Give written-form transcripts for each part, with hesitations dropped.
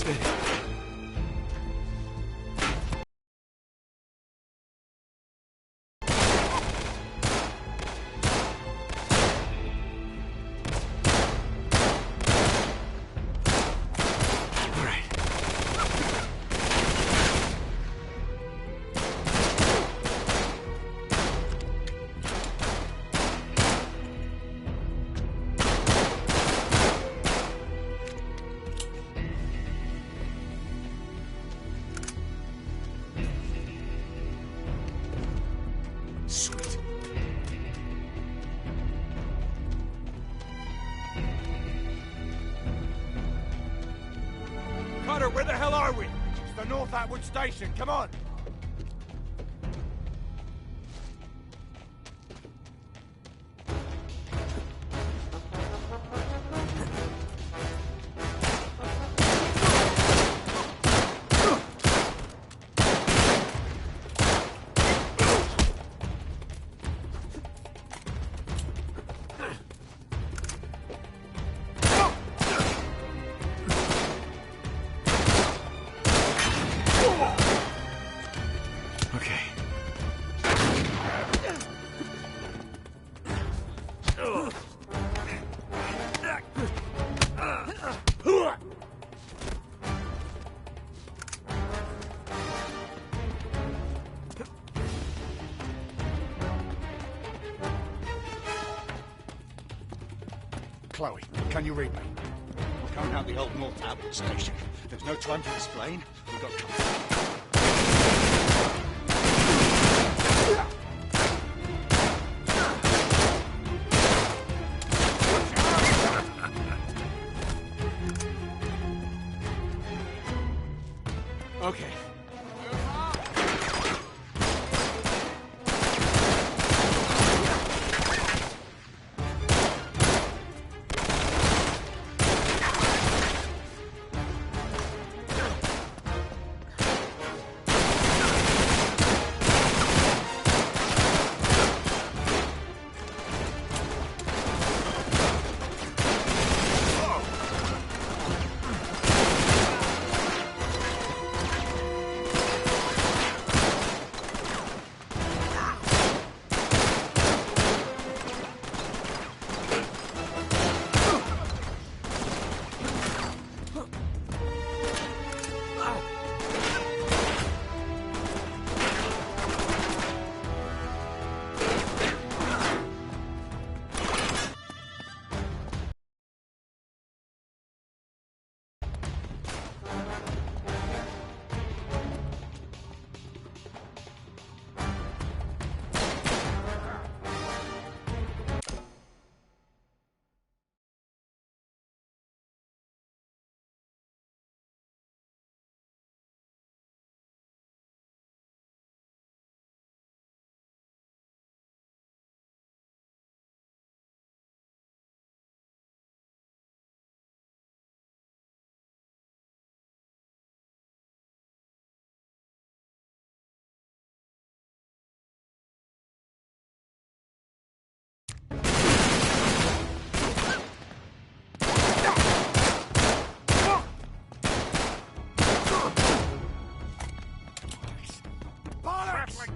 Sweet. Cutter, where the hell are we? It's the North Atwood Station. Come on. Chloe, can you read me? We're coming out the old North Atwood station. There's no time to explain. We've got company. Okay.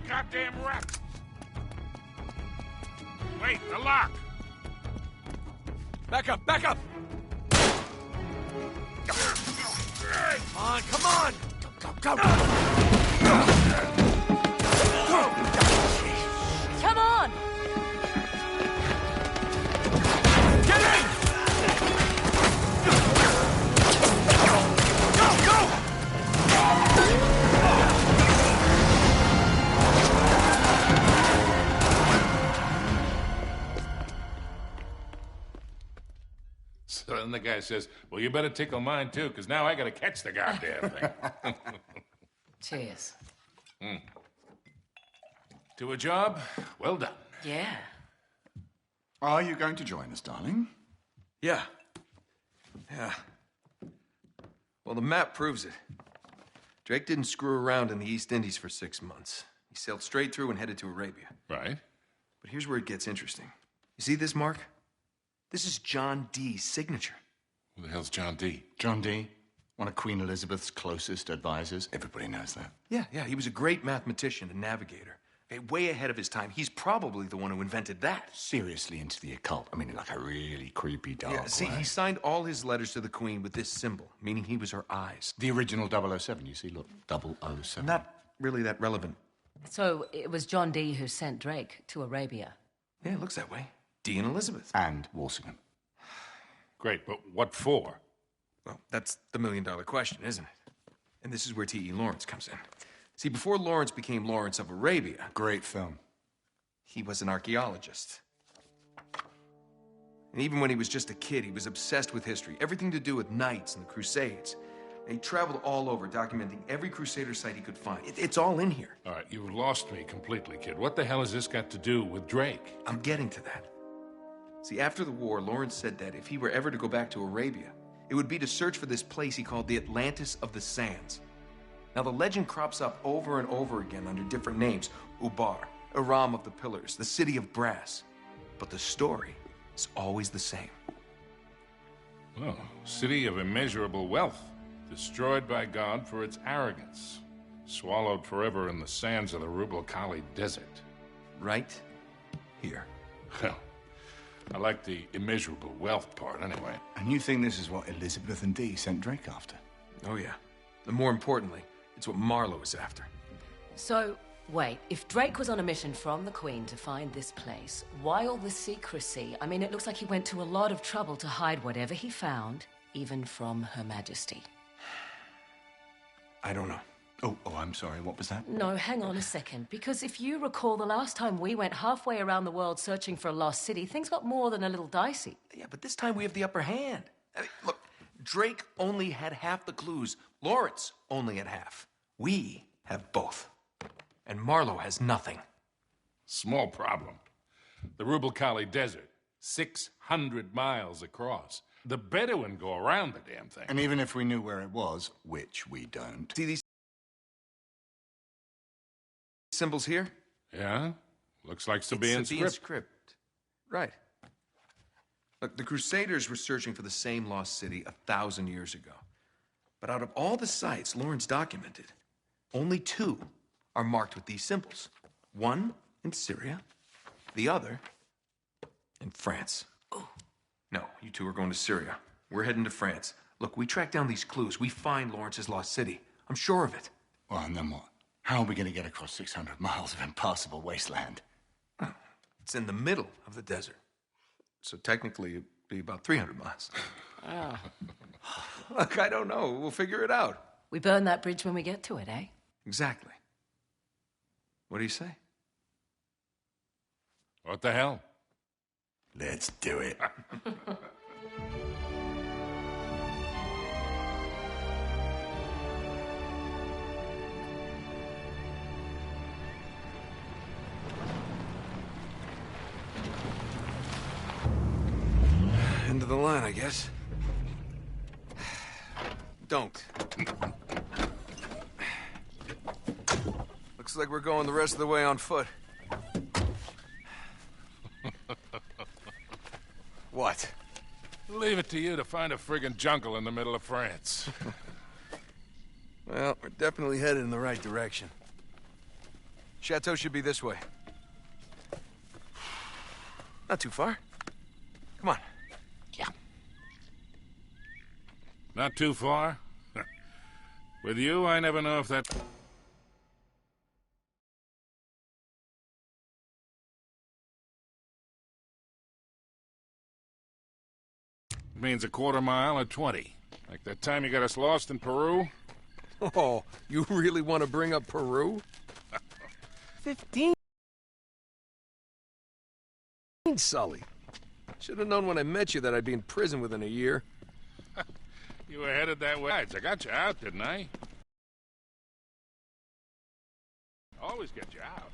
Goddamn rats! Wait, the lock! Back up, back up! Come on! Go! Come on! Get in! Go! So then the guy says, well, you better tickle mine, too, because now I gotta catch the goddamn thing. Cheers. To a job, well done. Yeah. Are you going to join us, darling? Yeah. Well, the map proves it. Drake didn't screw around in the East Indies for 6 months. He sailed straight through and headed to Arabia. Right. But here's where it gets interesting. You see this mark? This is John Dee's signature. Who the hell's John D? John D. One of Queen Elizabeth's closest advisors. Everybody knows that. Yeah, he was a great mathematician and navigator. Okay, way ahead of his time. He's probably the one who invented that. Seriously into the occult. I mean, like a really creepy dark Yeah, see, way. he signed all his letters to the Queen with this symbol, meaning he was her eyes. The original 007, you see, look, 007. Not really that relevant. So it was John Dee who sent Drake to Arabia. Yeah, it looks that way. Dee and Elizabeth. And Walsingham. Great, but what for? Well, that's the million-dollar question, isn't it? And this is where T.E. Lawrence comes in. See, before Lawrence became Lawrence of Arabia, Great film. he was an archaeologist. And even when he was just a kid, he was obsessed with history, everything to do with knights and the Crusades. And he traveled all over, documenting every Crusader site he could find. It's all in here. All right, you've lost me completely, kid. What the hell has this got to do with Drake? I'm getting to that. See, after the war, Lawrence said that if he were ever to go back to Arabia, it would be to search for this place he called the Atlantis of the Sands. Now, the legend crops up over and over again under different names. Ubar, Aram of the Pillars, the City of Brass. But the story is always the same. Oh, city of immeasurable wealth, destroyed by God for its arrogance, swallowed forever in the sands of the Rubel Khali Desert. Right here. Well, I like the immeasurable wealth part anyway. And you think this is what Elizabeth and Dee sent Drake after? Oh, yeah. And more importantly, it's what Marlowe is after. So, wait, if Drake was on a mission from the Queen to find this place, why all the secrecy? I mean, it looks like he went to a lot of trouble to hide whatever he found, even from Her Majesty. I don't know. Oh, I'm sorry, what was that? No, hang on a second. Because if you recall, the last time we went halfway around the world searching for a lost city, things got more than a little dicey. Yeah, but this time we have the upper hand. I mean, look, Drake only had half the clues. Lawrence only had half. We have both. And Marlowe has nothing. Small problem. The Rubel Khali Desert, 600 miles across. The Bedouin go around the damn thing. And even if we knew where it was, which we don't. See these symbols here? Yeah? Looks like Sabaean Sabaean script. script. Right. Look, the Crusaders were searching for the same lost city 1,000 years ago. But out of all the sites Lawrence documented, only 2 are marked with these symbols. One in Syria, the other in France. No, you 2 are going to Syria. We're heading to France. Look, we track down these clues. We find Lawrence's lost city. I'm sure of it. Well, and then what? How are we going to get across 600 miles of impassable wasteland? It's in the middle of the desert. So technically, it'd be about 300 miles. Look, I don't know. We'll figure it out. We burn that bridge when we get to it, eh? Exactly. What do you say? What the hell? Let's do it. End of the line, I guess. Don't. Looks like we're going the rest of the way on foot. What? Leave it to you to find a friggin' jungle in the middle of France. Well, we're definitely headed in the right direction. Chateau should be this way. Not too far. Come on. Not too far? With you, I never know if that... means a quarter mile or 20. Like that time you got us lost in Peru? Oh, you really want to bring up Peru? 15? Sully. Should have known when I met you that I'd be in prison within a year. You were headed that way. I got you out, didn't I? Always get you out.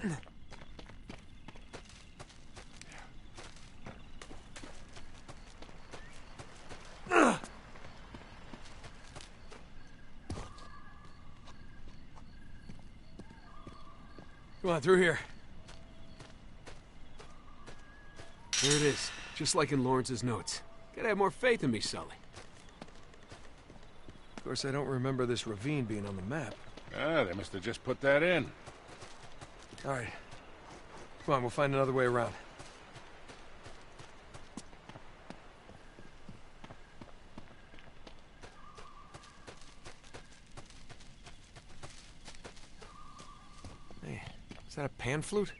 Come on, through here. There it is, just like in Lawrence's notes. Gotta have more faith in me, Sully. Of course, I don't remember this ravine being on the map. Ah, they must have just put that in. All right. Come on, we'll find another way around. Hey, is that a pan flute?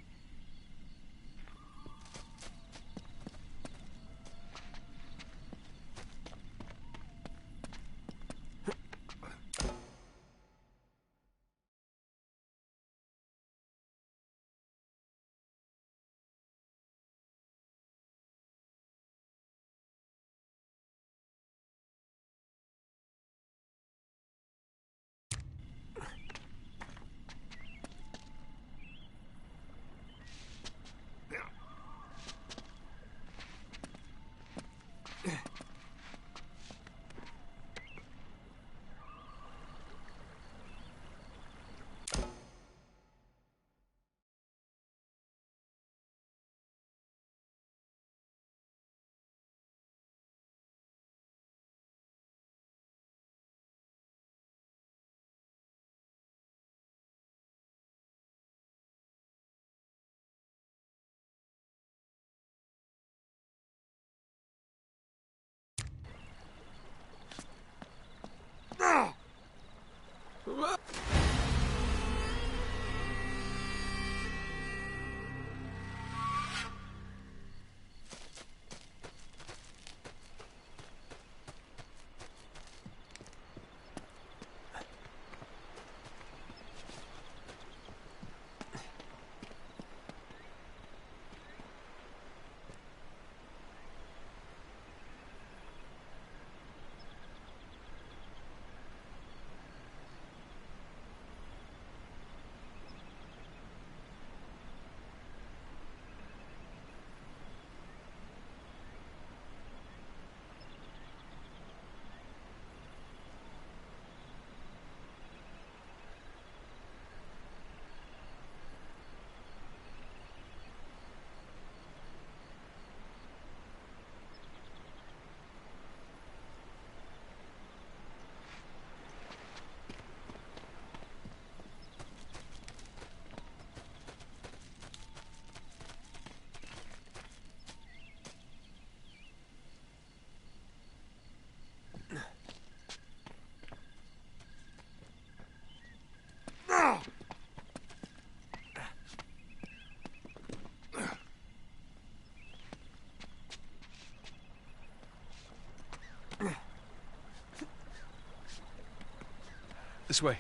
This way.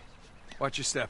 Watch your step.